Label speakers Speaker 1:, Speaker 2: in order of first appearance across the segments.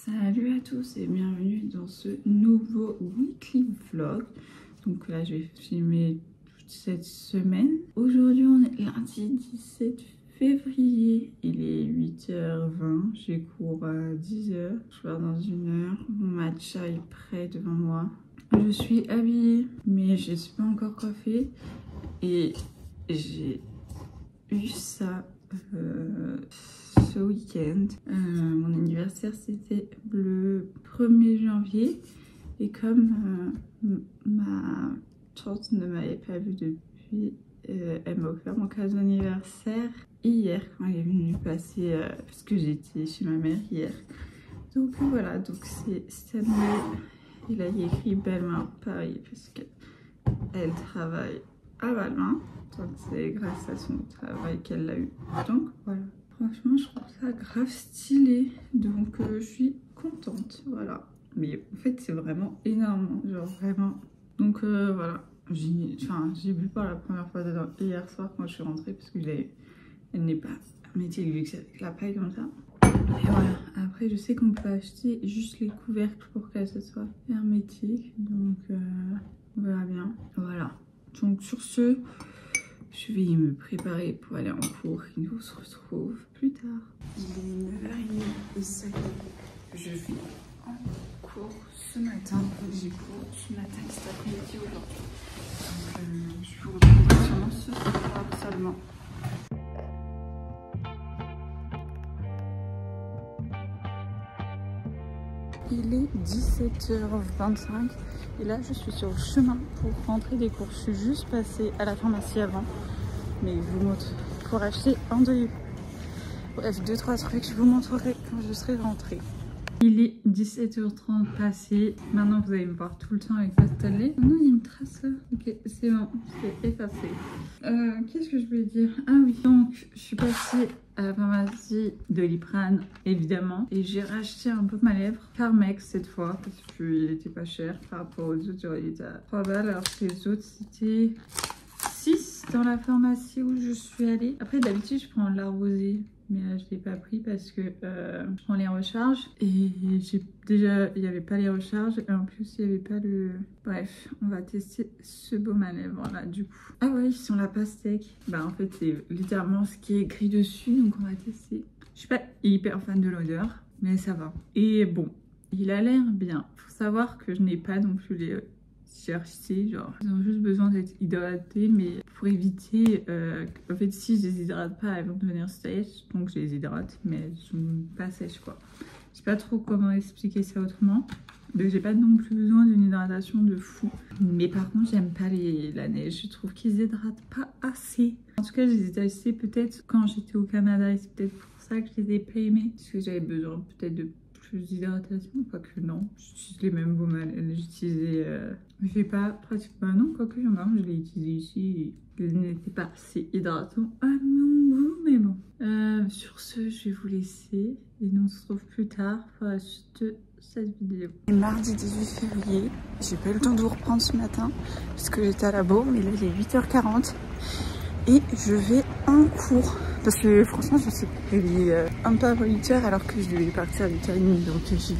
Speaker 1: Salut à tous et bienvenue dans ce nouveau weekly vlog. Donc là je vais filmer toute cette semaine. Aujourd'hui on est lundi 17 février, il est 8h20, j'ai cours à 10h, je pars dans 1 heure. Mon matcha est prêt devant moi. Je suis habillée mais je ne suis pas encore coiffée et j'ai eu ça ce week-end. Mon anniversaire c'était le 1er janvier et comme ma tante ne m'avait pas vue depuis, elle m'a offert mon cadeau d'anniversaire hier quand elle est venue passer parce que j'étais chez ma mère hier. Donc voilà, donc c'est Stanley. Il a écrit Belle-Main Paris parce qu'elle travaille à Valmain. Donc c'est grâce à son travail qu'elle l'a eu. Donc voilà. Franchement, je trouve ça grave stylé. Donc je suis contente. Voilà. Mais en fait, c'est vraiment énorme. Genre vraiment. Donc voilà. J'ai bu pas la première fois dedans hier soir quand je suis rentrée parce que elle n'est pas hermétique vu que c'est avec la paille comme ça. Et voilà. Après, je sais qu'on peut acheter juste les couvercles pour que ce soit hermétique. Donc on verra bien. Voilà. Donc sur ce, je vais me préparer pour aller en cours et nous on se retrouve plus tard. Il est 9h30 et ça y est, je vais en cours ce matin. J'ai cours ce matin et cet après-midi aujourd'hui. Donc je vous retrouve sûrement ce soir seulement. Il est 17h25 et là je suis sur le chemin pour rentrer des cours. Je suis juste passée à la pharmacie avant, mais je vous montre pour acheter un de... Bref, 2-3 trucs, je vous montrerai quand je serai rentrée. Il est 17h30 passé. Maintenant vous allez me voir tout le temps avec la Stanley. Non, il me trace là. Ok, c'est bon, c'est effacé. Qu'est-ce que je voulais dire? Ah oui, donc je suis passée à la pharmacie de Liprane évidemment et j'ai racheté un peu ma lèvre Carmex cette fois parce qu'il était pas cher par rapport aux autres. Genre il était à 3 balles alors que les autres c'était 6 dans la pharmacie où je suis allée. Après d'habitude je prends la rosée mais là je l'ai pas pris parce que je prends les recharges et il n'y avait pas les recharges et en plus il n'y avait pas le... Bref, on va tester ce baume à lèvres là du coup. Ah ouais, ils sont la pastèque. Bah en fait c'est littéralement ce qui est écrit dessus donc on va tester. Je suis pas hyper fan de l'odeur mais ça va. Et bon, il a l'air bien. Faut savoir que je n'ai pas non plus les... chercher, genre ils ont juste besoin d'être hydratés mais pour éviter en fait si je les hydrate pas elles vont devenir sèches donc je les hydrate mais elles sont pas sèches quoi. Je sais pas trop comment expliquer ça autrement donc j'ai pas non plus besoin d'une hydratation de fou mais par contre j'aime pas la neige, je trouve qu'ils hydratent pas assez. En tout cas je les ai achetés peut-être quand j'étais au Canada et c'est peut-être pour ça que je les ai pas aimés parce que j'avais besoin peut-être de d'hydratation, quoique non, j'utilise les mêmes baumes à lèvres, j'utilisais, je sais pas, pratiquement, non, quoique il y en a un, je l'ai utilisé ici, il n'était pas assez hydratant à mon goût, mais bon. Sur ce, je vais vous laisser et nous on se retrouve plus tard pour la suite de cette vidéo. Mardi 18 février, j'ai pas eu le temps de vous reprendre ce matin, parce que j'étais à la bourre, mais là il est 8h40 et je vais en cours. Parce que franchement, je sais qu'il est un peu avant 8h alors que je devais partir à 8h30. Donc j'ai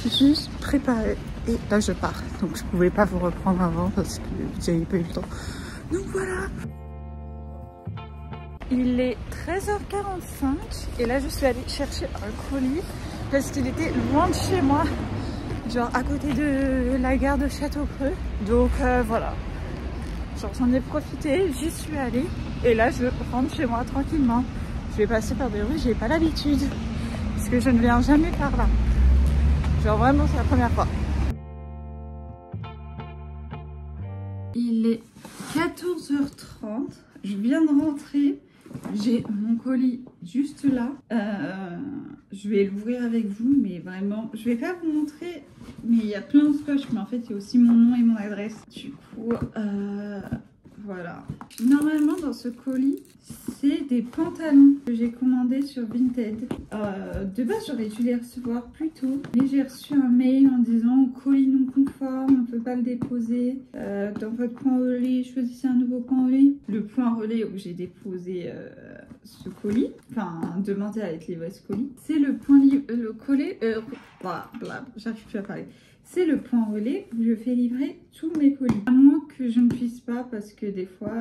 Speaker 1: juste préparé et là je pars. Donc je pouvais pas vous reprendre avant parce que j'avais pas eu le temps. Donc voilà. Il est 13h45 et là je suis allée chercher un colis parce qu'il était loin de chez moi. Genre à côté de la gare de Château-Creux. Donc voilà. J'en ai profité, j'y suis allée et là je rentre chez moi tranquillement. Je vais passer par des rues, j'ai pas l'habitude parce que je ne viens jamais par là. Genre vraiment c'est la première fois. Il est 14h30, je viens de rentrer, j'ai mon colis juste là. Je vais l'ouvrir avec vous mais vraiment je vais pas vous montrer. Mais il y a plein de scotch, mais en fait il y a aussi mon nom et mon adresse. Du coup, voilà. Normalement dans ce colis, c'est des pantalons que j'ai commandés sur Vinted. De base j'aurais dû les recevoir plus tôt. Mais j'ai reçu un mail en disant colis non conforme, on ne peut pas le déposer. Dans votre point relais, choisissez un nouveau point relais. Le point relais où j'ai déposé ce colis, enfin demander à être livré ce colis. C'est le point le colis, j'arrive plus à parler. C'est le point relais où je fais livrer tous mes colis. À moins que je ne puisse pas parce que des fois,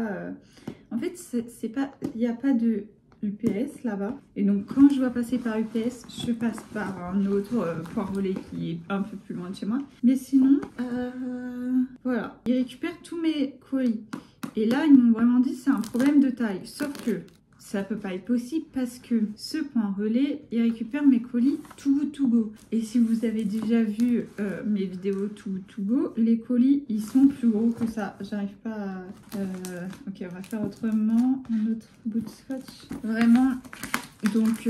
Speaker 1: en fait, c'est pas, il n'y a pas de UPS là-bas. Et donc quand je dois passer par UPS, je passe par un autre point relais qui est un peu plus loin de chez moi. Mais sinon, voilà, ils récupèrent tous mes colis. Et là, ils m'ont vraiment dit c'est un problème de taille. Sauf que ça peut pas être possible parce que ce point relais, il récupère mes colis Too Good To Go. Et si vous avez déjà vu mes vidéos Too Good To Go, les colis, ils sont plus gros que ça. J'arrive pas à... Ok, on va faire autrement. Un autre bout de scotch. Vraiment. Donc,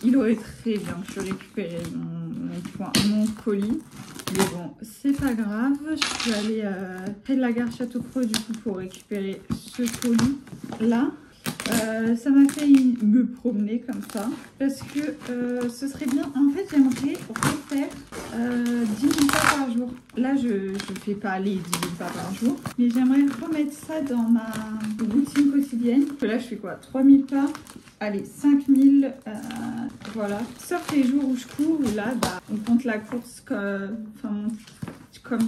Speaker 1: il aurait très bien pu récupérer mon colis. Mais bon, c'est pas grave. Je suis allée près de la gare Château-Creux du coup pour récupérer ce colis là. Ça m'a fait me promener comme ça parce que ce serait bien. En fait, j'aimerais refaire 10 000 pas par jour. Là, je fais pas les 10 000 pas par jour, mais j'aimerais remettre ça dans ma routine quotidienne. Là, je fais quoi, 3 000 pas. Allez, 5 000, voilà. Sauf les jours où je cours, où là, bah, on compte la course comme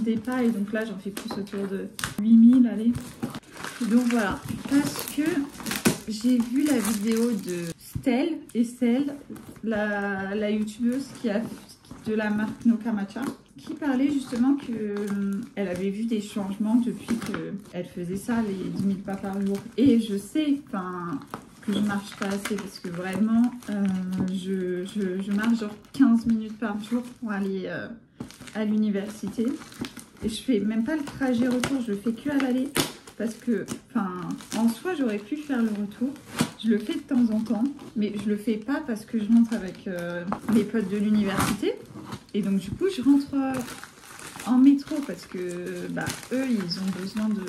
Speaker 1: des pas. Et donc là, j'en fais plus autour de 8 000, allez. Donc voilà, parce que j'ai vu la vidéo de Stell, la youtubeuse qui a de la marque Nokamacha, qui parlait justement qu'elle avait vu des changements depuis qu'elle faisait ça, les 10 000 pas par jour. Et je sais, que je marche pas assez parce que vraiment, je marche genre 15 minutes par jour pour aller à l'université. Et je fais même pas le trajet retour, je le fais que à l'aller. Parce que, en soi, j'aurais pu faire le retour. Je le fais de temps en temps, mais je le fais pas parce que je rentre avec mes potes de l'université. Et donc, du coup, je rentre en métro parce que, eux, ils ont besoin de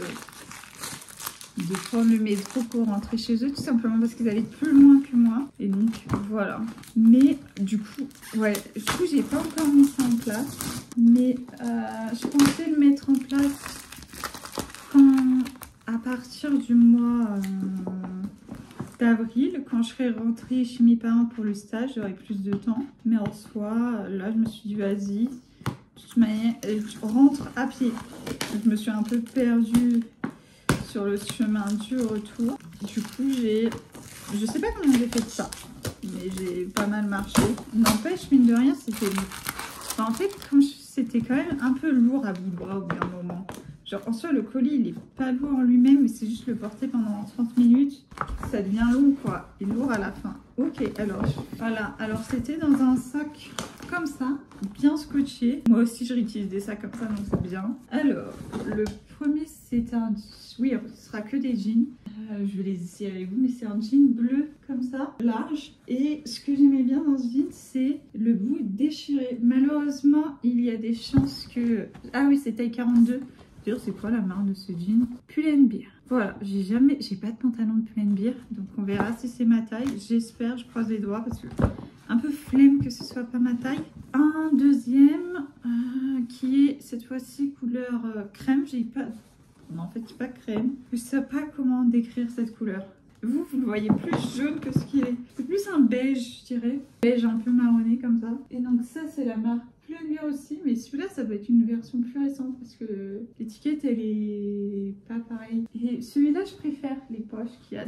Speaker 1: prendre le métro pour rentrer chez eux, tout simplement parce qu'ils allaient plus loin que moi. Et donc, voilà. Mais, du coup, j'ai pas encore mis ça en place. Mais, je pensais le mettre en place à partir du mois d'avril, quand je serai rentrée chez mes parents pour le stage, j'aurai plus de temps. Mais en soi, là, je me suis dit, vas-y, de toute manière, je rentre à pied. Je me suis un peu perdue sur le chemin du retour. Du coup, je sais pas comment j'ai fait ça, mais j'ai pas mal marché. N'empêche, mine de rien, c'était lourd. En fait, c'était quand même un peu lourd à bout de bras au bout d'un moment. Genre, en soi, le colis, il est pas lourd en lui-même, mais c'est juste le porter pendant 30 minutes. Ça devient long, quoi. Et lourd à la fin. Ok, alors, voilà. Alors, c'était dans un sac comme ça, bien scotché. Moi aussi, je réutilise des sacs comme ça, donc c'est bien. Alors, le premier, c'est un... Oui, ce sera que des jeans. Je vais les essayer avec vous, mais c'est un jean bleu comme ça, large. Et ce que j'aimais bien dans ce jean, c'est le bout déchiré. Malheureusement, il y a des chances que... Ah oui, c'est taille 42. C'est quoi la marque de ce jean? Pull&Bear. Voilà, j'ai pas de pantalon de Pull&Bear, donc on verra si c'est ma taille. J'espère, je croise les doigts parce que un peu flemme que ce soit pas ma taille. Un deuxième qui est cette fois-ci couleur crème. J'ai pas... Non, en fait, c'est pas crème. Je sais pas comment décrire cette couleur. Vous le voyez plus jaune que ce qu'il est. C'est plus un beige, je dirais. Beige un peu marronné comme ça. Et donc ça, c'est la marque Pull&Bear aussi. Mais celui-là, ça doit être une version plus récente parce que l'étiquette, elle est pas pareille. Et celui-là, je préfère les poches qu'il y a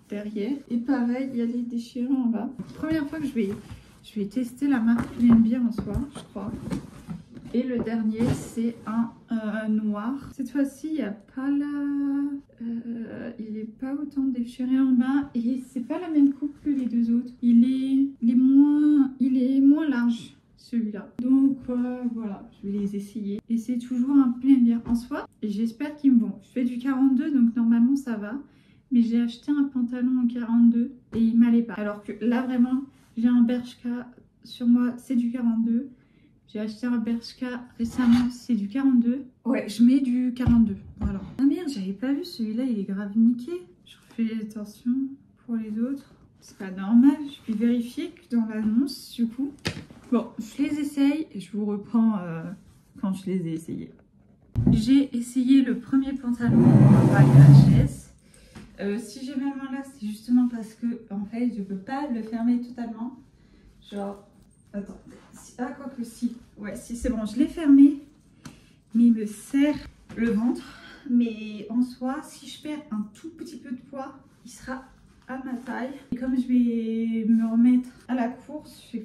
Speaker 1: derrière. Et pareil, il y a les déchirants en bas. Première fois que je vais tester la marque Pull&Bear en soi, je crois. Et le dernier, c'est un noir. Cette fois-ci, il n'y a pas il n'est pas autant déchiré en bas. Et c'est pas la même coupe que les deux autres. Il est moins large, celui-là. Donc voilà, je vais les essayer. Et c'est toujours un Pull&Bear en soi. Et j'espère qu'ils me vont. Je fais du 42, donc normalement ça va. Mais j'ai acheté un pantalon en 42 et il m'allait pas. Alors que là, vraiment, j'ai un Bershka sur moi, c'est du 42. J'ai acheté un Bershka récemment, c'est du 42. Ouais, je mets du 42, voilà. Ah merde, j'avais pas vu celui-là, il est grave niqué. Je fais attention pour les autres. C'est pas normal, je vais vérifier que dans l'annonce, du coup. Bon, je les essaye et je vous reprends quand je les ai essayés. J'ai essayé le premier pantalon en taille HS. Si j'ai ma main là, c'est justement parce que en fait, je peux pas le fermer totalement. Genre, attends, ah quoi que si, ouais, si c'est bon, je l'ai fermé, mais il me serre le ventre. Mais en soi, si je perds un tout petit peu de poids, il sera à ma taille. Et comme je vais me remettre à la course, je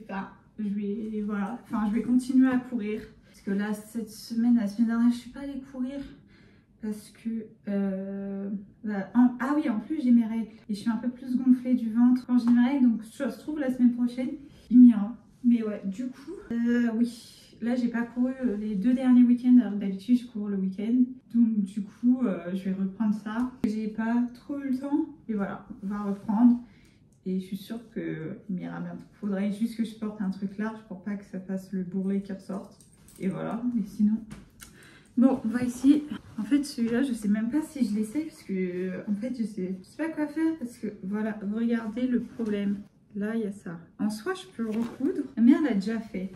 Speaker 1: vais continuer à courir. Parce que là, cette semaine, la semaine dernière, je suis pas allée courir. Parce que ah oui, en plus j'ai mes règles et je suis un peu plus gonflée du ventre quand j'ai mes règles, donc ça se trouve la semaine prochaine il m'ira. Mais ouais, du coup oui, là j'ai pas couru les 2 derniers week-ends, alors d'habitude je cours le week-end, donc du coup je vais reprendre ça. J'ai pas trop eu le temps et voilà, on va reprendre et je suis sûre que m'ira bientôt. Faudrait juste que je porte un truc large pour pas que ça fasse le bourrelet qui ressorte et voilà, mais sinon bon, on va essayer. En fait, celui-là, je sais même pas si je l'essaye parce que, en fait, je sais pas quoi faire parce que, voilà, vous regardez le problème. Là, il y a ça. En soi, je peux le recoudre, mais elle l'a déjà fait.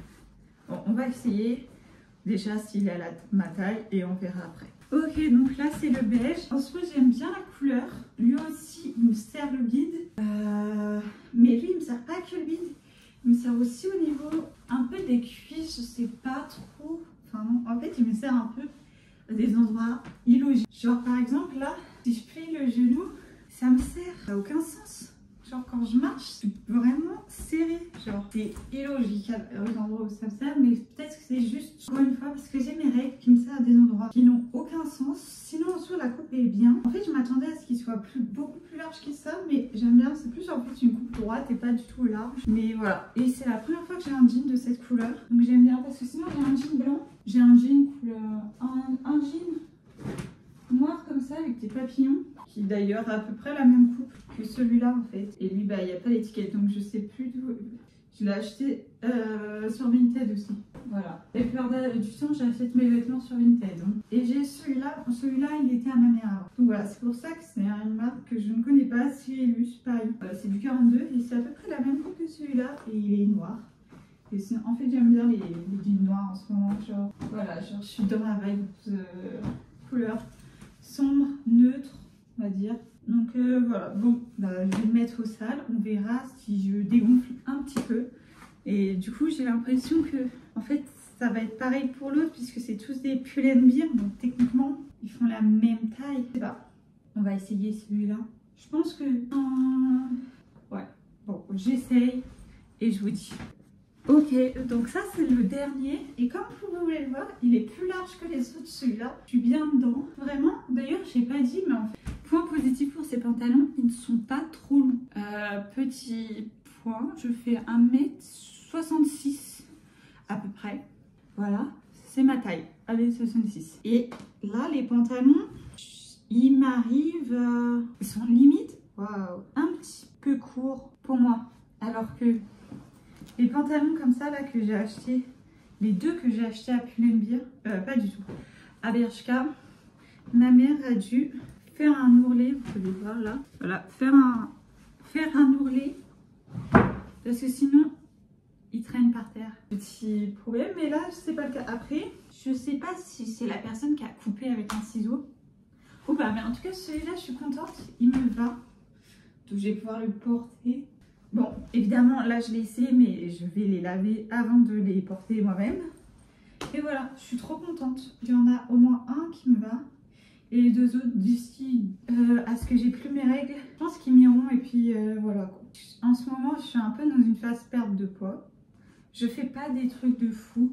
Speaker 1: Bon, on va essayer déjà s'il est à ma taille et on verra après. Ok, donc là, c'est le beige. En soi, j'aime bien la couleur. Lui aussi, il me sert le bide. Mais lui, il me sert pas que le bide. Il me sert aussi au niveau un peu des cuisses, je sais pas trop. Enfin non, en fait il me sert un peu à des endroits illogiques. Genre par exemple là, si je plie le genou, ça me sert, ça n'a aucun sens. Genre quand je marche, c'est vraiment serré. Genre c'est illogique aux endroits où ça me sert, mais peut-être que c'est juste, encore une fois, parce que j'ai mes règles qui me servent à des endroits qui n'ont aucun sens. Sinon en soi la coupe est bien. En fait je m'attendais à ce qu'il soit beaucoup plus large que ça, mais j'aime bien, c'est plus en fait une coupe droite et pas du tout large. Mais voilà, et c'est la première fois que j'ai un jean de cette couleur, donc j'aime bien parce que sinon j'ai un jean blanc, j'ai un jean couleur, un jean noir comme ça avec des papillons, qui d'ailleurs a à peu près la même coupe que celui-là en fait. Et lui, bah il n'y a pas l'étiquette, donc je sais plus d'où. Je l'ai acheté sur Vinted aussi. Voilà. La plupart du temps, j'achète mes vêtements sur Vinted. Hein. Et j'ai celui-là. Celui-là, il était à ma mère avant. Donc voilà, c'est pour ça que c'est une marque que je ne connais pas. Si j'ai lu, c'est pareil. C'est du 42 et c'est à peu près la même coupe que celui-là. Et il est noir. Et sinon, en fait, j'aime bien les jeans noirs en ce moment. Genre, voilà, genre, je suis dans ma vibe couleur sombre, neutre, on va dire. Donc voilà, bon, bah, je vais le mettre au sale, on verra si je dégonfle un petit peu. Et du coup, j'ai l'impression que, en fait, ça va être pareil pour l'autre, puisque c'est tous des Pull&Bear, donc techniquement, ils font la même taille. Je sais pas, on va essayer celui-là. Je pense que... ouais, bon, j'essaye et je vous dis. Ok, donc ça c'est le dernier et comme vous pouvez le voir, il est plus large que les autres, celui-là. Je suis bien dedans, vraiment. D'ailleurs, j'ai pas dit, mais en fait, point positif pour ces pantalons, ils ne sont pas trop longs. Petit point, je fais 1m66 à peu près. Voilà, c'est ma taille, 1m66. Et là, les pantalons, ils m'arrivent, ils sont limite, waouh, un petit peu courts pour moi. Alors que les pantalons comme ça là que j'ai acheté, les deux que j'ai acheté à Pull&Bear, pas du tout, à Bershka, ma mère a dû faire un ourlet, vous pouvez voir là, voilà, faire un ourlet parce que sinon il traîne par terre. Petit problème, mais là c'est pas le cas. Après, je sais pas si c'est la personne qui a coupé avec un ciseau ou pas, mais en tout cas celui-là je suis contente, il me va, donc je vais pouvoir le porter. Bon, évidemment, là, je l'ai essayé, mais je vais les laver avant de les porter moi-même. Et voilà, je suis trop contente. Il y en a au moins un qui me va. Et les deux autres, d'ici à ce que j'ai plus mes règles, je pense qu'ils m'iront. Et puis, voilà. En ce moment, je suis un peu dans une phase perte de poids. Je fais pas des trucs de fou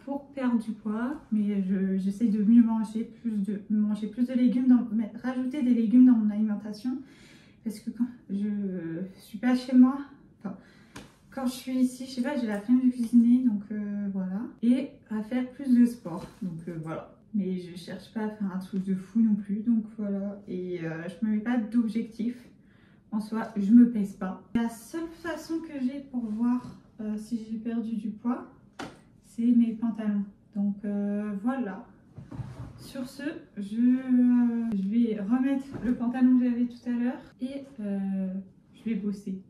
Speaker 1: pour perdre du poids. Mais j'essaie de mieux manger, manger plus de légumes, rajouter des légumes dans mon alimentation. Parce que quand je suis pas chez moi, enfin, quand je suis ici, je sais pas, j'ai la flemme de cuisiner, donc voilà. Et à faire plus de sport, donc voilà. Mais je cherche pas à faire un truc de fou non plus, donc voilà. Et je me mets pas d'objectif. En soi, je me pèse pas. La seule façon que j'ai pour voir si j'ai perdu du poids, c'est mes pantalons. Donc voilà. Sur ce, je vais remettre le pantalon que j'avais tout à l'heure et je vais bosser.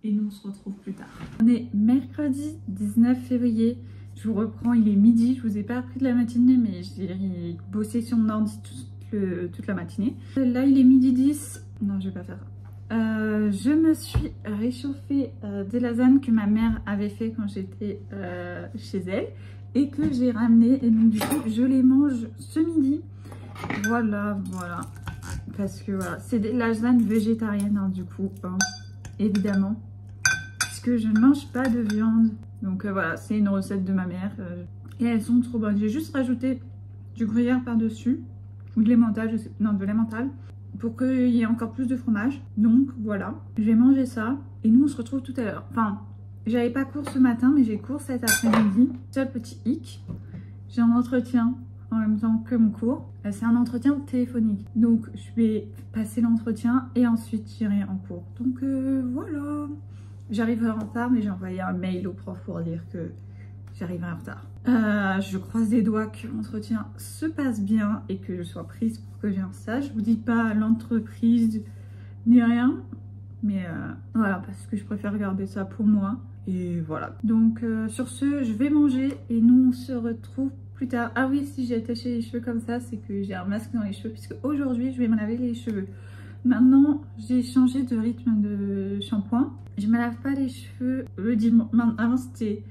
Speaker 1: Et nous, on se retrouve plus tard. On est mercredi 19 février. Je vous reprends, il est midi. Je vous ai pas appris de la matinée, mais j'ai bossé sur mon ordi toute toute la matinée. Là il est midi 10. Non, je vais pas faire ça. Je me suis réchauffé des lasagnes que ma mère avait fait quand j'étais chez elle et que j'ai ramené, et donc du coup je les mange ce midi. Voilà. Parce que voilà, c'est des lasagnes végétariennes hein, du coup, hein, évidemment. Parce que je ne mange pas de viande. Donc voilà, c'est une recette de ma mère. Et elles sont trop bonnes. J'ai juste rajouté du gruyère par-dessus. Ou de l'emmental, je sais. Non, de l'emmental. Pour qu'il y ait encore plus de fromage. Donc voilà, je vais manger ça. Et nous, on se retrouve tout à l'heure. Enfin, j'avais pas cours ce matin, mais j'ai cours cet après-midi. Seul petit hic. J'ai un entretien en même temps que mon cours. C'est un entretien téléphonique. Donc je vais passer l'entretien et ensuite j'irai en cours. Donc voilà. J'arriverai en retard, mais j'ai envoyé un mail au prof pour dire que j'arriverai en retard. Je croise les doigts que l'entretien se passe bien et que je sois prise pour que j'ai un stage. Je vous dis pas l'entreprise ni rien, mais voilà, parce que je préfère garder ça pour moi. Et voilà. Donc sur ce, je vais manger et nous on se retrouve plus tard. Ah oui, si j'ai attaché les cheveux comme ça, c'est que j'ai un masque dans les cheveux puisque aujourd'hui je vais me laver les cheveux. Maintenant, j'ai changé de rythme de shampoing. Je me lave pas les cheveux le dimanche. Avant, c'était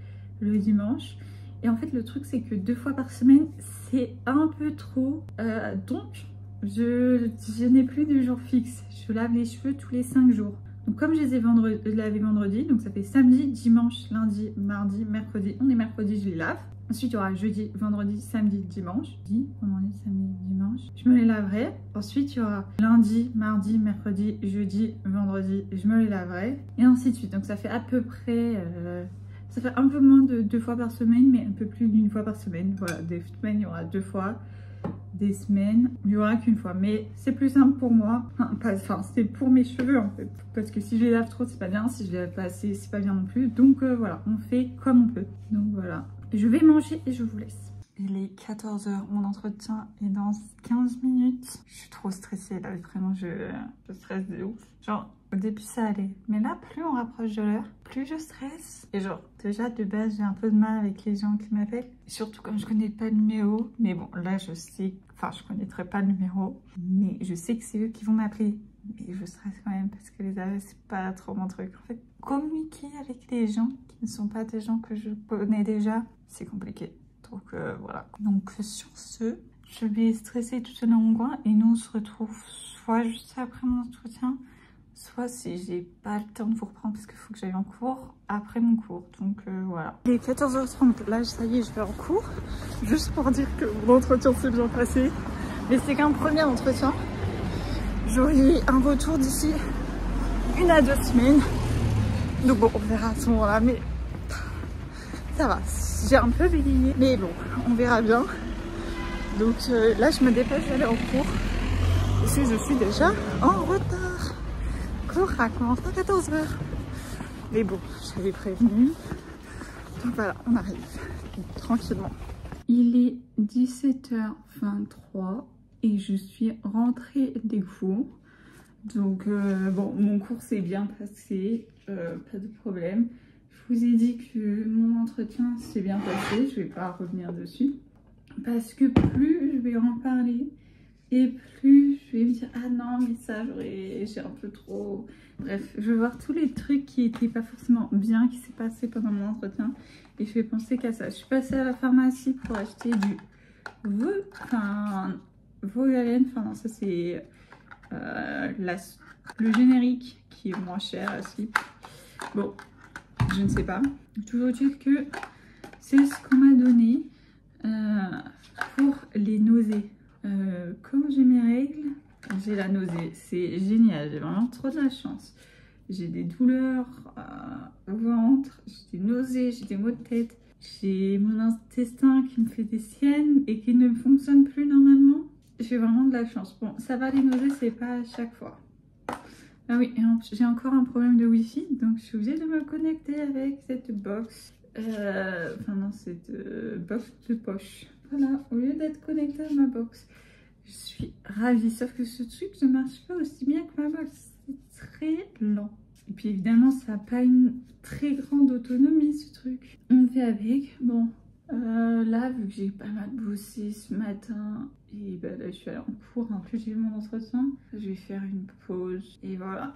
Speaker 1: le dimanche. Et en fait, le truc, c'est que 2 fois par semaine, c'est un peu trop. Donc, je n'ai plus de jour fixe. Je lave les cheveux tous les 5 jours. Donc, comme je les ai lavés vendredi, donc ça fait samedi, dimanche, lundi, mardi, mercredi. On est mercredi, je les lave. Ensuite, il y aura jeudi, vendredi, samedi, dimanche. Vendredi, samedi, dimanche. Je me les laverai. Ensuite, il y aura lundi, mardi, mercredi, jeudi, vendredi. Je me les laverai. Et ainsi de suite. Donc, ça fait à peu près... ça fait un peu moins de 2 fois par semaine, mais un peu plus d'1 fois par semaine. Voilà, des semaines, il y aura 2 fois. Des semaines, il n'y aura qu'1 fois. Mais c'est plus simple pour moi. Enfin, c'est pour mes cheveux, en fait. Parce que si je les lave trop, c'est pas bien. Si je les lave pas assez, c'est pas bien non plus. Donc, voilà, on fait comme on peut. Donc, voilà. Je vais manger et je vous laisse. Il est 14 h, mon entretien est dans 15 minutes. Je suis trop stressée là, vraiment je stresse de ouf. Genre au début ça allait, mais là plus on rapproche de l'heure, plus je stresse. Et genre déjà de base j'ai un peu de mal avec les gens qui m'appellent. Surtout quand je connais pas le numéro. Mais bon là je sais, enfin je connaîtrais pas le numéro. Mais je sais que c'est eux qui vont m'appeler. Mais je stresse quand même parce que les appels c'est pas trop mon truc. En fait communiquer avec les gens qui ne sont pas des gens que je connais déjà, c'est compliqué. Donc voilà. Donc sur ce, je vais stresser tout seul dans mon coin et nous on se retrouve soit juste après mon entretien, soit si j'ai pas le temps de vous reprendre parce qu'il faut que j'aille en cours après mon cours. Donc voilà. Il est 14 h 30, là ça y est, je vais en cours. Juste pour dire que mon entretien s'est bien passé. Mais c'est qu'un premier entretien. J'aurai un retour d'ici 1 à 2 semaines. Donc bon, on verra à ce moment-là, mais ça va. J'ai un peu bégayé, mais bon, on verra bien. Donc là, je me dépêche d'aller en cours. Parce que je suis déjà en retard. Cours commence à 14 h. Mais bon, j'avais prévenu. Donc voilà, on arrive tranquillement. Il est 17 h 23 et je suis rentrée des cours. Donc bon, mon cours s'est bien passé, pas de problème. Je vous ai dit que mon entretien s'est bien passé, je vais pas revenir dessus. Parce que plus je vais en parler et plus je vais me dire ah non mais ça j'ai un peu trop... Bref, je vais voir tous les trucs qui étaient pas forcément bien qui s'est passé pendant mon entretien et je vais penser qu'à ça. Je suis passée à la pharmacie pour acheter du Vogalen, enfin non ça c'est le générique qui est moins cher aussi. Bon, je ne sais pas. Toujours est-il que c'est ce qu'on m'a donné pour les nausées. Quand j'ai mes règles, j'ai la nausée. C'est génial, j'ai vraiment trop de la chance. J'ai des douleurs au ventre, j'ai des nausées, j'ai des maux de tête. J'ai mon intestin qui me fait des siennes et qui ne fonctionne plus normalement. J'ai vraiment de la chance. Bon, ça va, les nausées, c'est pas à chaque fois. Ah oui, j'ai encore un problème de wifi, donc je suis obligée de me connecter avec cette box. Enfin non, cette box de poche. Voilà, au lieu d'être connectée à ma box. Je suis ravie, sauf que ce truc ne marche pas aussi bien que ma box. C'est très lent. Et puis évidemment, ça n'a pas une très grande autonomie, ce truc. On fait avec. Bon, Là, vu que j'ai pas mal bossé ce matin, et bah là je suis allée en cours, en plus j'ai eu mon entretien, je vais faire une pause et voilà,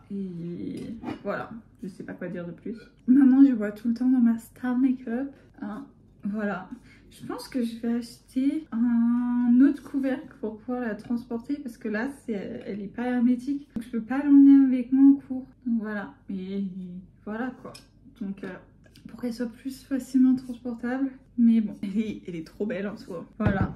Speaker 1: je sais pas quoi dire de plus. Maintenant je vois tout le temps dans ma Star Makeup, hein, voilà. Je pense que je vais acheter un autre couvercle pour pouvoir la transporter parce que là elle est pas hermétique, donc je peux pas l'emmener avec moi en cours, donc voilà, et voilà quoi, donc pour qu'elle soit plus facilement transportable. Mais bon, elle est trop belle en soi. Voilà.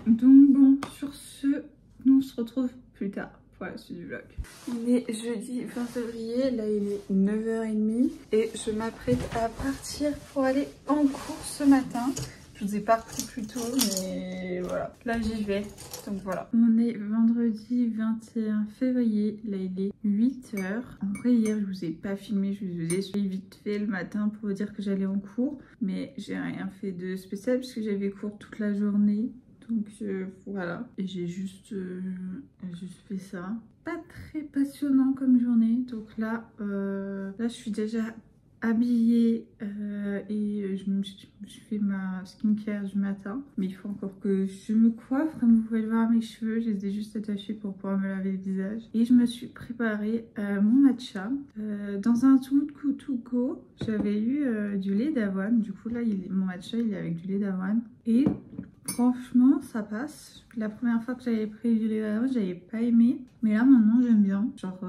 Speaker 1: Donc bon, sur ce, nous on se retrouve plus tard pour la suite du vlog. On est jeudi 20 février, là il est 9h30 et je m'apprête à partir pour aller en cours ce matin. Je vous ai pas repris plus tôt, mais voilà, là j'y vais, donc voilà. On est vendredi 21 février, là il est 8h. En vrai hier je vous ai pas filmé, je vous ai suivi vite fait le matin pour vous dire que j'allais en cours. Mais j'ai rien fait de spécial puisque j'avais cours toute la journée. Donc voilà, et j'ai juste fait ça. Pas très passionnant comme journée, donc là je suis déjà habillée et je fais ma skincare du matin, mais il faut encore que je me coiffe. Comme vous pouvez le voir, mes cheveux je les ai juste attachés pour pouvoir me laver le visage, et je me suis préparé mon matcha dans un Too Good To Go. J'avais eu du lait d'avoine, du coup là mon matcha il est avec du lait d'avoine et franchement ça passe. La première fois que j'avais pris du lait d'avoine j'avais pas aimé, mais là maintenant j'aime bien. Genre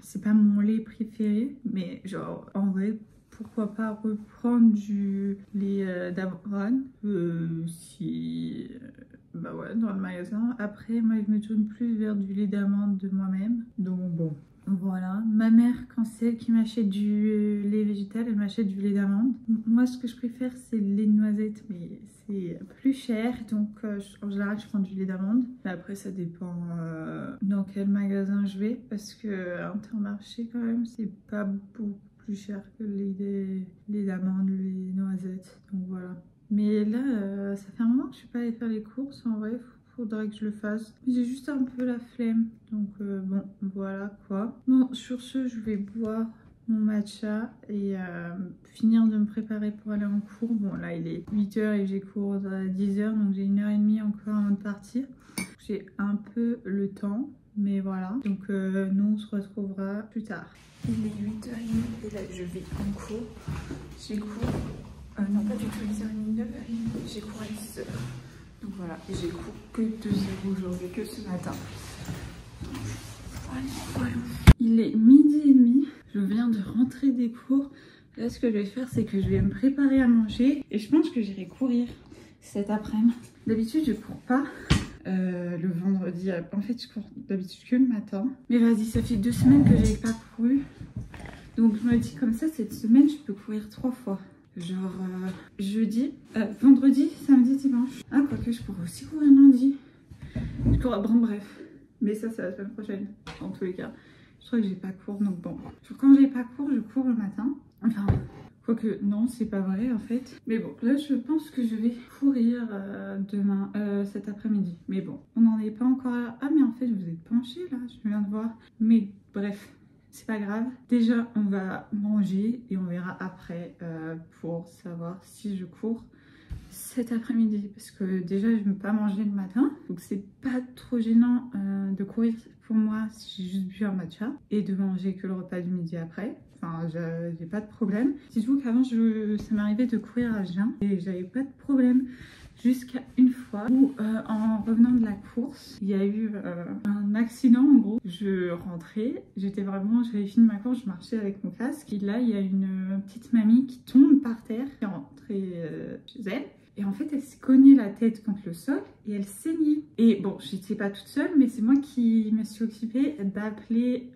Speaker 1: c'est pas mon lait préféré, mais genre en vrai pourquoi pas reprendre du lait d'avoine bah ouais, dans le magasin. Après moi je me tourne plus vers du lait d'amande de moi-même, donc bon voilà. Ma mère, quand c'est elle qui m'achète du lait végétal, elle m'achète du lait d'amande. Moi ce que je préfère c'est le lait de noisette, mais c'est plus cher, donc en général je prends du lait d'amande. Mais après ça dépend dans quel magasin je vais, parce que Intermarché quand même c'est pas beaucoup plus cher que le lait d'amande, le lait noisette, donc voilà. Mais là ça fait un moment que je suis pas allée faire les courses, en vrai faudrait que je le fasse. J'ai juste un peu la flemme, donc bon voilà quoi. Bon, sur ce je vais boire mon matcha et finir de me préparer pour aller en cours. Bon là il est 8h et j'ai cours à 10h, donc j'ai 1h30 encore avant de partir. J'ai un peu le temps, mais voilà. Donc nous on se retrouvera plus tard. Il est 8h30 et là je vais en cours. J'ai cours, non pas du tout 10h30, 9h30, j'ai cours à 10h. Donc voilà, et j'ai cours que 2 heures aujourd'hui, que ce matin. Voilà. Il est 12h30, je viens de rentrer des cours. Là ce que je vais faire c'est que je vais me préparer à manger et je pense que j'irai courir cet après-midi. D'habitude je cours pas le vendredi, en fait je cours d'habitude que le matin. Mais vas-y, ça fait 2 semaines que j'ai pas couru. Donc je me dis comme ça, cette semaine je peux courir 3 fois. Genre jeudi, vendredi, samedi, dimanche. Ah, quoique je pourrais aussi courir lundi. Je cours, bon bref. Mais ça c'est la semaine prochaine, en tous les cas. Je crois que j'ai pas cours, donc bon. Quand j'ai pas cours, je cours le matin. Enfin, quoique non, c'est pas vrai en fait. Mais bon, là je pense que je vais courir demain, cet après-midi. Mais bon, on n'en est pas encore là. Ah mais en fait vous êtes penché là, je viens de voir. Mais bref. C'est pas grave, déjà on va manger et on verra après pour savoir si je cours cet après-midi, parce que déjà je ne veux pas manger le matin, donc c'est pas trop gênant de courir pour moi si j'ai juste bu un matcha et de manger que le repas du midi après. Enfin, j'ai pas de problème. Dites-vous qu'avant ça m'arrivait de courir à jeun et j'avais pas de problème. Jusqu'à une fois où en revenant de la course, il y a eu un accident en gros. Je rentrais, j'avais fini ma course, je marchais avec mon casque. Et là, il y a une petite mamie qui tombe par terre, qui est rentrée chez elle. Et en fait, elle s'est cognée la tête contre le sol et elle saignait. Et bon, j'étais pas toute seule, mais c'est moi qui me suis occupée d'appeler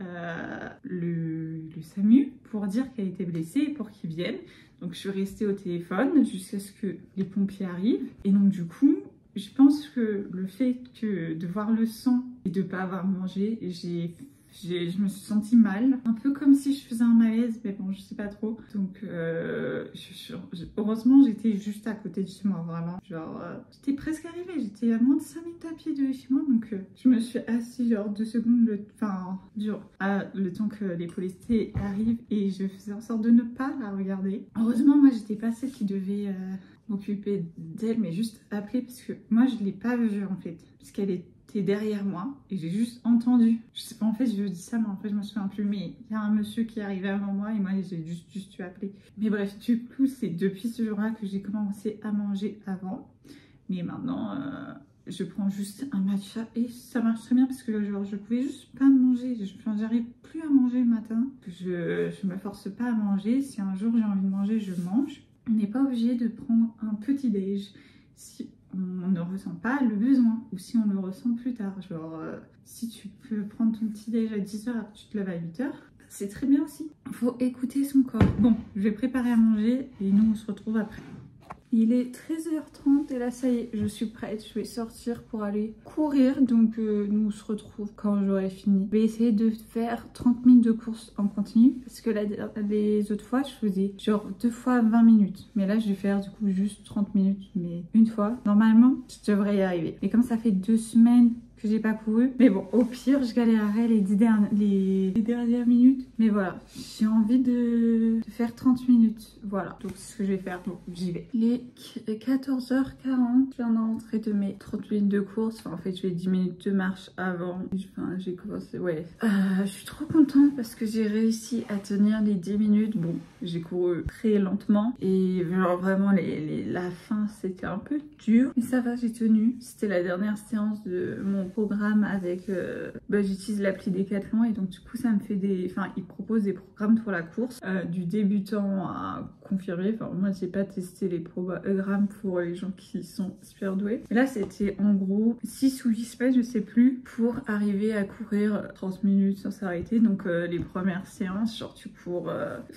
Speaker 1: le SAMU pour dire qu'elle était blessée et pour qu'ils viennent. Donc je suis restée au téléphone jusqu'à ce que les pompiers arrivent. Et donc du coup, je pense que le fait de voir le sang et de ne pas avoir mangé, je me suis sentie mal. Un peu comme si je faisais un malaise, mais bon, je sais pas trop. Donc je heureusement j'étais juste à côté de chez moi, vraiment. Genre, j'étais presque arrivée, j'étais à moins de 5 minutes à pied de chez moi. Donc je me suis assise genre 2 secondes, le temps que les policiers arrivent. Et je faisais en sorte de ne pas la regarder. Heureusement, moi j'étais pas celle qui devait m'occuper d'elle, mais juste appeler. Parce que moi je l'ai pas vue en fait. Parce qu'elle était derrière moi et j'ai juste entendu. Je sais pas, en fait je dis ça mais en fait je me souviens plus, mais il y a un monsieur qui est arrivé avant moi et moi j'ai juste dû appeler. Mais bref, du coup c'est depuis ce jour-là que j'ai commencé à manger avant, mais maintenant je prends juste un matcha et ça marche très bien parce que genre je pouvais juste pas manger, j'arrive plus à manger le matin, je me force pas à manger. Si un jour j'ai envie de manger, je mange. On n'est pas obligé de prendre un petit déj si on ne ressent pas le besoin ou si on le ressent plus tard. Genre si tu peux prendre ton petit déj à 10h et tu te lèves à 8h, c'est très bien aussi. Faut écouter son corps. Bon, je vais préparer à manger et nous on se retrouve après. Il est 13h30 et là ça y est, je suis prête, je vais sortir pour aller courir. Donc nous on se retrouve quand j'aurai fini. Je vais essayer de faire 30 minutes de course en continu parce que les autres fois je faisais genre 2 fois 20 minutes. Mais là je vais faire du coup juste 30 minutes, mais une fois. Normalement je devrais y arriver. Et comme ça fait 2 semaines que j'ai pas couru, mais bon, au pire je galérerai les dernières minutes, mais voilà, j'ai envie de faire 30 minutes, voilà, donc c'est ce que je vais faire. Bon, j'y vais. Il est 14h40, je viens de rentrer de mes 30 minutes de course, enfin en fait je fais 10 minutes de marche avant, enfin j'ai commencé, ouais, je suis trop contente parce que j'ai réussi à tenir les 10 minutes. Bon, j'ai couru très lentement et genre vraiment la fin c'était un peu dur, mais ça va, j'ai tenu. C'était la dernière séance de mon programme avec j'utilise l'appli Decathlon et donc du coup ça me fait il propose des programmes pour la course du débutant à confirmé. Enfin moi j'ai pas testé les programmes pour les gens qui sont super doués, mais là c'était en gros 6 ou 8 semaines je sais plus pour arriver à courir 30 minutes sans s'arrêter. Donc les premières séances, genre tu cours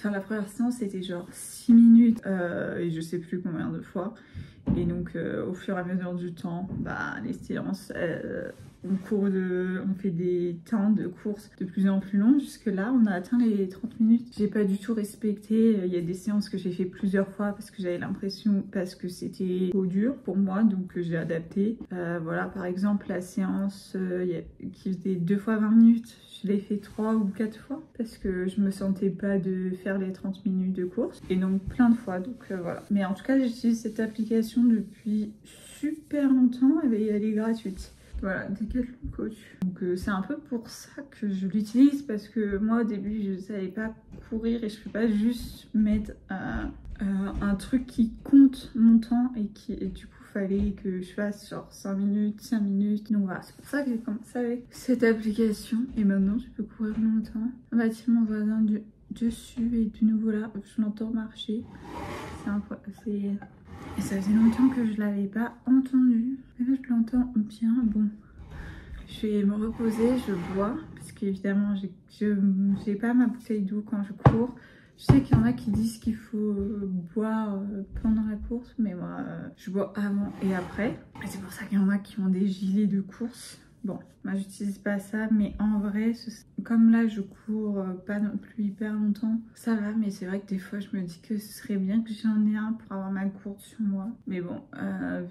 Speaker 1: la première séance c'était genre 6 minutes et je sais plus combien de fois. Et donc au fur et à mesure du temps, les séances, on fait des temps de course de plus en plus longs. Jusque là, on a atteint les 30 minutes. J'ai pas du tout respecté. Il y a des séances que j'ai fait plusieurs fois parce que j'avais l'impression, parce que c'était trop dur pour moi, donc j'ai adapté. Voilà, par exemple, la séance qui faisait 2 fois 20 minutes, je l'ai fait 3 ou 4 fois parce que je me sentais pas de faire les 30 minutes de course. Et donc plein de fois, donc voilà. Mais en tout cas, j'utilise cette application depuis super longtemps et elle est gratuite. Voilà, Decathlon Coach. Donc c'est un peu pour ça que je l'utilise, parce que moi au début je savais pas courir et je peux pas juste mettre un truc qui compte mon temps et du coup fallait que je fasse genre 5 minutes. Donc voilà, c'est pour ça que j'ai commencé avec cette application et maintenant je peux courir longtemps. Un bâtiment voisin dessus et de nouveau là, je l'entends marcher. Et ça faisait longtemps que je l'avais pas entendu. Et là je l'entends bien. Bon, je vais me reposer, je bois. Parce qu'évidemment j'ai pas ma bouteille d'eau quand je cours. Je sais qu'il y en a qui disent qu'il faut boire pendant la course. Mais moi je bois avant et après. Et c'est pour ça qu'il y en a qui ont des gilets de course. Bon, moi j'utilise pas ça, mais en vrai, comme là je cours pas non plus hyper longtemps, ça va. Mais c'est vrai que des fois je me dis que ce serait bien que j'en ai un pour avoir ma course sur moi. Mais bon,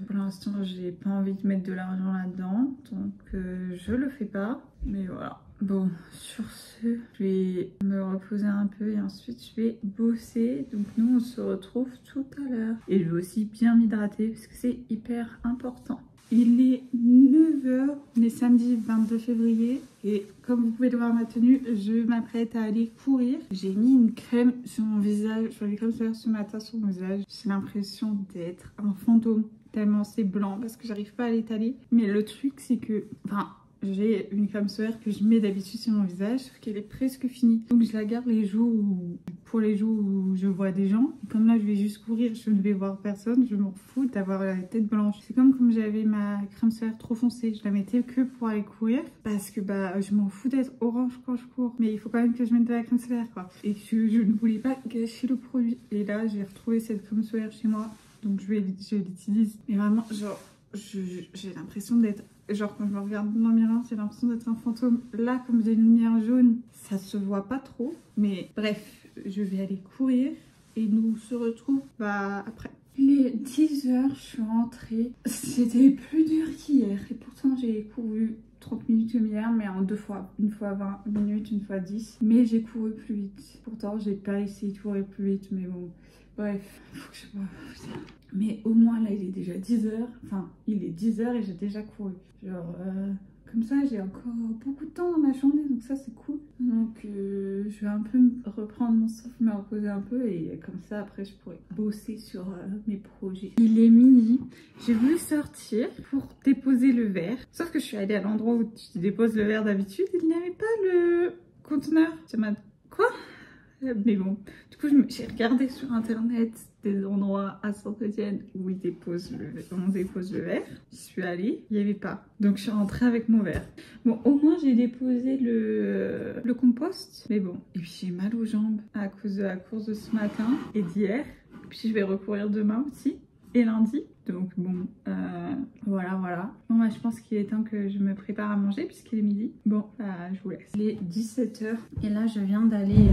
Speaker 1: pour l'instant j'ai pas envie de mettre de l'argent là-dedans, donc je le fais pas. Mais voilà. Bon, sur ce, je vais me reposer un peu et ensuite je vais bosser. Donc nous on se retrouve tout à l'heure. Et je vais aussi bien m'hydrater parce que c'est hyper important. Il est 9h, on est samedi 22 février et comme vous pouvez le voir ma tenue, je m'apprête à aller courir. J'ai mis une crème sur mon visage, je l'ai comme ça ce matin sur mon visage. J'ai l'impression d'être un fantôme tellement c'est blanc parce que j'arrive pas à l'étaler. Mais le truc c'est que, j'ai une crème solaire que je mets d'habitude sur mon visage, sauf qu'elle est presque finie. Donc je la garde pour les jours où je vois des gens. Comme là je vais juste courir, je ne vais voir personne, je m'en fous d'avoir la tête blanche. C'est comme j'avais ma crème solaire trop foncée, je la mettais que pour aller courir parce que je m'en fous d'être orange quand je cours. Mais il faut quand même que je mette de la crème solaire quoi. Et que je ne voulais pas gâcher le produit. Et là j'ai retrouvé cette crème solaire chez moi, donc je l'utilise. Mais vraiment genre j'ai l'impression d'être... Genre quand je me regarde dans le miroir, j'ai l'impression d'être un fantôme. Là, comme j'ai une lumière jaune, ça se voit pas trop. Mais bref, je vais aller courir. et nous se retrouve après. Il est 10 h, je suis rentrée. C'était plus dur qu'hier et pourtant j'ai couru 30 minutes comme hier, mais en 2 fois. Une fois 20 minutes, une fois 10. Mais j'ai couru plus vite. Pourtant, j'ai pas essayé de courir plus vite, mais bon. Bref, faut que je... Mais au moins, là, il est déjà 10 h. Enfin, il est 10 h et j'ai déjà couru. Genre, comme ça, j'ai encore beaucoup de temps dans ma journée, donc ça, c'est cool. Donc, je vais un peu reprendre mon souffle, me reposer un peu, et comme ça, après, je pourrai bosser sur mes projets. Il est midi. J'ai voulu sortir pour déposer le verre. Sauf que je suis allée à l'endroit où tu déposes le verre d'habitude. Il n'y avait pas le conteneur. Ça m'a... Quoi? Mais bon, du coup, j'ai regardé sur internet des endroits à Saint-Etienne où on dépose le verre. J'y suis allée, il n'y avait pas. Donc, je suis rentrée avec mon verre. Bon, au moins, j'ai déposé le compost. Mais bon, et puis j'ai mal aux jambes à cause de la course de ce matin et d'hier. Et puis, je vais recourir demain aussi. Et lundi. Donc bon, voilà. Bon bah je pense qu'il est temps que je me prépare à manger puisqu'il est midi. Bon, je vous laisse. Il est 17 h et là je viens d'aller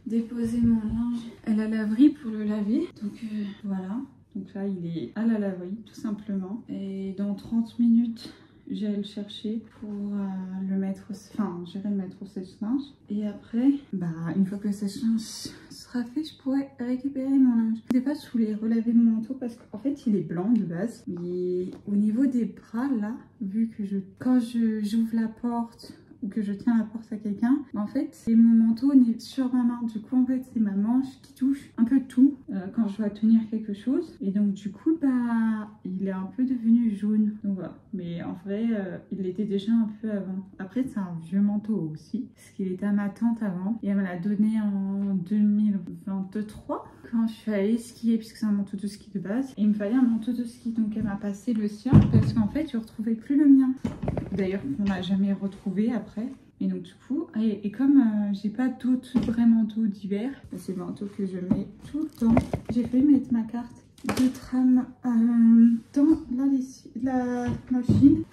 Speaker 1: déposer mon linge à la laverie pour le laver. Donc voilà. Donc là il est à la laverie tout simplement. Et dans 30 minutes... J'irai le chercher pour le mettre j'irai le mettre au sèche-linge. Et après, une fois que le sèche-linge sera fait, je pourrai récupérer mon linge. Je ne sais pas si je voulais relaver mon manteau parce qu'en fait, il est blanc de base. Mais au niveau des bras, là, vu que quand j'ouvre la porte ou que je tiens la porte à quelqu'un, en fait, c'est mon manteau est sur ma main. Du coup, en fait, c'est ma manche qui touche un peu tout quand je dois tenir quelque chose. Et donc, du coup, il est un peu devenu jaune. Donc voilà. Mais en vrai, il l'était déjà un peu avant. Après, c'est un vieux manteau aussi. Parce qu'il était à ma tante avant. Et elle me l'a donné en 2023 quand je suis allée skier, puisque c'est un manteau de ski de base. Et il me fallait un manteau de ski. Donc, elle m'a passé le sien parce qu'en fait, je ne retrouvais plus le mien. D'ailleurs, on n'a jamais retrouvé après. Et donc du coup, et comme j'ai pas d'autres vrais manteaux d'hiver, c'est le manteau que je mets tout le temps. J'ai failli mettre ma carte de tram dans la machine.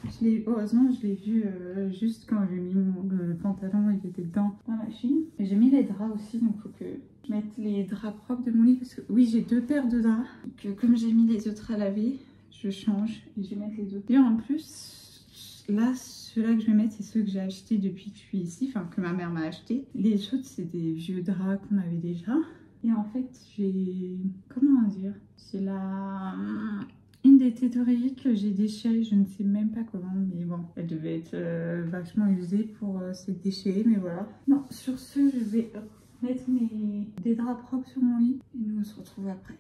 Speaker 1: Heureusement, je l'ai vu juste quand j'ai mis le pantalon, il était dans la machine. Et j'ai mis les draps aussi, donc il faut que je mette les draps propres de mon lit. Parce que oui, j'ai 2 paires de draps. Donc comme j'ai mis les autres à laver, je change et je vais mettre les autres. Et en plus... Là, ceux-là que je vais mettre, c'est ceux que j'ai achetés depuis que je suis ici, enfin que ma mère m'a acheté. Les autres, c'est des vieux draps qu'on avait déjà. Et en fait, j'ai... Comment dire? C'est une des têtes d'oreiller que j'ai déchirée, je ne sais même pas comment, mais bon, elle devait être vachement usée pour se déchirer, mais voilà. Non, sur ce, je vais mettre des draps propres sur mon lit et nous on se retrouve après.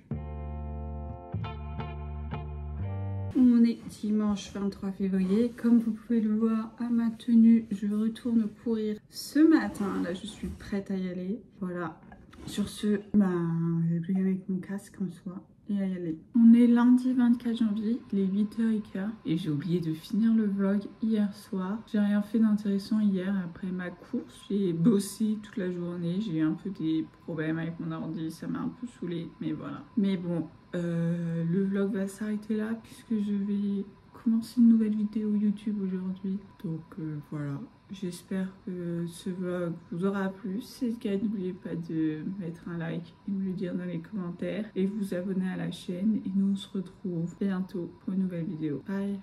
Speaker 1: On est dimanche 23 février. Comme vous pouvez le voir à ma tenue, je retourne courir ce matin. Là, je suis prête à y aller. Voilà. Sur ce, je vais avec mon casque en soi et à y aller. On est lundi 24 janvier, il est 8h15 et j'ai oublié de finir le vlog hier soir. J'ai rien fait d'intéressant hier après ma course. J'ai bossé toute la journée. J'ai eu un peu des problèmes avec mon ordi, ça m'a un peu saoulée, mais voilà. Mais bon, le vlog va s'arrêter là puisque je vais commencer une nouvelle vidéo YouTube aujourd'hui. Donc voilà. J'espère que ce vlog vous aura plu. Si c'est le cas, n'oubliez pas de mettre un like et me le dire dans les commentaires et vous abonner à la chaîne. Et nous on se retrouve bientôt pour une nouvelle vidéo. Bye!